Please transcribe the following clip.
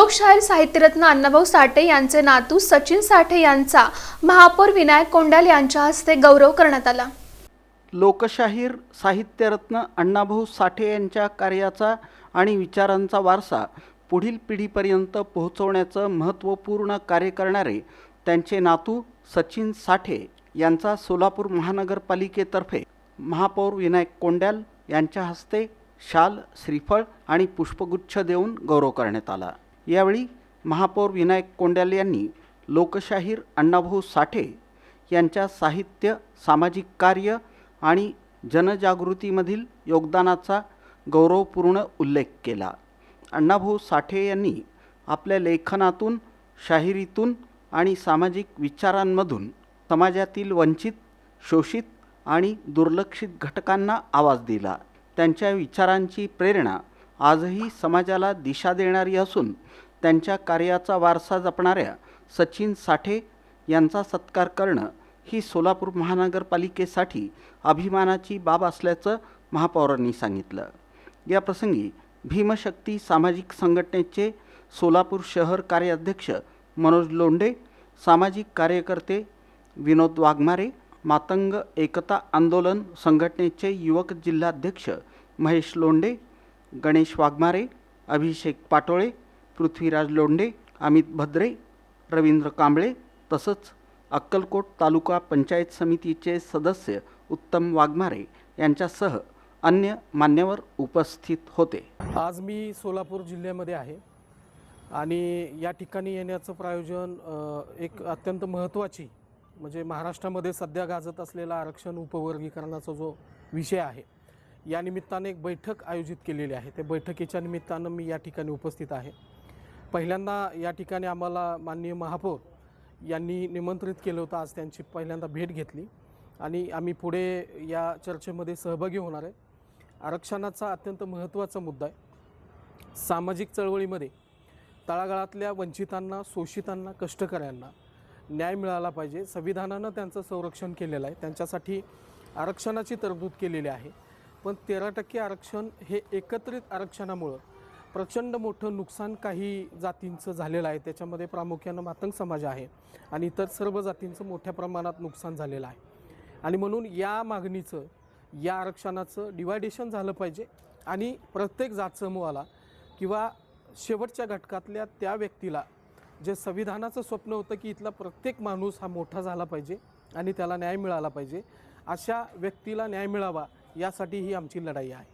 लोकशाहीर साहित्यरत्न अण्णाभाऊ साठे यांचे नातू सचिन साठे यांचा महापौर विनायक कोंडाल यांच्या हस्ते गौरव करण्यात आला। लोकशाहीर साहित्यरत्न अण्णाभाऊ साठे यांच्या कार्याचा आणि विचारांचा वारसा पुढील पिढीपर्यंत पोहोचवण्याचं महत्त्वपूर्ण कार्य करणारे त्यांचे नातू सचिन साठे यांचा सोलापूर महानगरपालिकेतर्फे महापौर विनायक कोंडाल यांच्या हस्ते शाल, श्रीफळ आणि पुष्पगुच्छ देऊन गौरव करण्यात आला। यावेळी महापौर विनायक कोंडाल यांनी लोकशाहीर अण्णाभाऊ साठे यांच्या साहित्य, सामाजिक कार्य आणि जनजागृतीमधील योगदानाचा गौरवपूर्ण उल्लेख केला। अण्णाभाऊ साठे यांनी आपल्या लेखनातून, शाहिरीतून आणि सामाजिक विचारांमधून समाजातील वंचित, शोषित आणि दुर्लक्षित घटकांना आवाज दिला। त्यांच्या विचारांची प्रेरणा आजही समाजाला दिशा देणारी असून त्यांच्या कार्याचा वारसा जपणाऱ्या सचिन साठे यांचा सत्कार करणं ही सोलापूर महानगरपालिकेसाठी अभिमानाची बाब असल्याचं महापौरांनी सांगितलं। या प्रसंगी भीमशक्ती सामाजिक संघटनेचे सोलापूर शहर कार्याध्यक्ष मनोज लोंढे, सामाजिक कार्यकर्ते विनोद वाघमारे, मातंग एकता आंदोलन संघटनेचे युवक जिल्हाध्यक्ष महेश लोंढे, गणेश वाघमारे, अभिषेक पाटोळे, पृथ्वीराज लोंढे, अमित भद्रे, रवींद्र कांबळे तसंच अक्कलकोट तालुका पंचायत समितीचे सदस्य उत्तम वाघमारे यांच्यासह अन्य मान्यवर उपस्थित होते। आज मी सोलापूर जिल्ह्यामध्ये आहे आणि या ठिकाणी येण्याचं प्रायोजन एक अत्यंत महत्त्वाची म्हणजे महाराष्ट्रामध्ये सध्या गाजत असलेला आरक्षण उपवर्गीकरणाचा जो विषय आहे या निमित्ताने एक बैठक आयोजित केलेली आहे। त्या बैठकीच्या निमित्तानं मी या ठिकाणी उपस्थित आहे। पहिल्यांदा या ठिकाणी आम्हाला माननीय महापौर यांनी निमंत्रित केलं होतं। आज त्यांची पहिल्यांदा भेट घेतली आणि आम्ही पुढे या चर्चेमध्ये सहभागी होणार आहे। आरक्षणाचा अत्यंत महत्त्वाचा मुद्दा आहे। सामाजिक चळवळीमध्ये तळागाळातल्या वंचितांना, शोषितांना, कष्टकऱ्यांना न्याय मिळाला पाहिजे। संविधानानं त्यांचं संरक्षण केलेलं आहे, त्यांच्यासाठी आरक्षणाची तरतूद केलेली आहे। पण 13% आरक्षण हे एकत्रित आरक्षणामुळं प्रचंड मोठं नुकसान काही जातींचं झालेलं आहे। त्याच्यामध्ये प्रामुख्यानं मातंग समाज आहे आणि इतर सर्व जातींचं मोठ्या प्रमाणात नुकसान झालेलं आहे आणि म्हणून या मागणीचं, या आरक्षणाचं डिवायडेशन झालं पाहिजे आणि प्रत्येक जात समूहाला किंवा शेवटच्या घटकातल्या त्या व्यक्तीला जे संविधानाचं स्वप्न होतं की इथला प्रत्येक माणूस हा मोठा झाला पाहिजे आणि त्याला न्याय मिळाला पाहिजे, अशा व्यक्तीला न्याय मिळावा यासाठी ही आमची लढाई आहे।